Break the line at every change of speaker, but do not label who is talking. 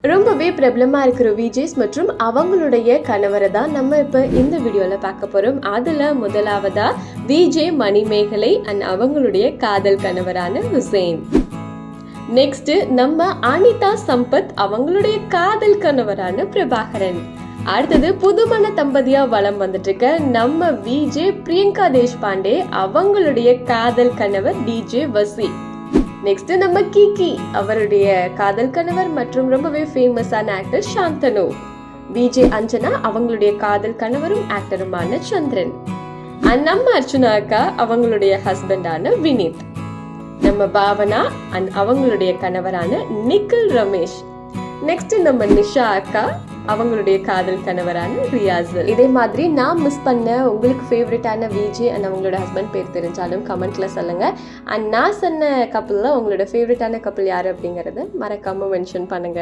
ரொம்பவே பிரபலமா இருக்கிற விஜேஸ் மற்றும் அவங்களுடைய கணவரை தான் நம்ம இப்ப இந்த வீடியோல பார்க்க போறோம். அதுல முதலாவதா விஜே மணிமேகலை அண்ட் அவங்களுடைய காதல் கணவரான ஹுசைன். நெக்ஸ்ட் நம்ம அனிதா சம்பத் அவங்களுடைய காதல் கணவரான பிரபாகரன். அடுத்தது புதுமண தம்பதியா வலம் வந்துட்டு இருக்க நம்ம விஜே பிரியங்கா தேஷ்பாண்டே அவங்களுடைய காதல் கணவர் டிஜே வசி. நெக்ஸ்ட் நம்ம கிகி அவருடைய காதல் கணவர் மற்றும் ரொம்பவே ஃபேமஸான ஆக்டர் சாந்தனு. விஜே அஞ்சனா அவங்களுடைய காதல் கணவரும் ஆக்டருமான சந்திரன். அண்ட் நம்ம அர்ச்சுனா அக்கா அவங்களுடைய ஹஸ்பண்டான வினித். நம்ம பாவனா அண்ட் அவங்களுடைய கணவரான நிக்கில் ரமேஷ். நெக்ஸ்ட் நம்ம நிஷா அக்கா அவங்களுடைய காதல் கணவரான ரியாசல். இதே மாதிரி நான் மிஸ் பண்ண உங்களுக்கு ஃபேவரட்டான விஜே அண்ட் அவங்களோட ஹஸ்பண்ட் பேர் தெரிஞ்சாலும் கமெண்ட்ல சொல்லுங்க. அண்ட் நான் சொன்ன கப்பல்ல உங்களோட ஃபேவரட்டான கப்பல் யாரு அப்படிங்கறத மறக்காம மென்ஷன் பண்ணுங்க.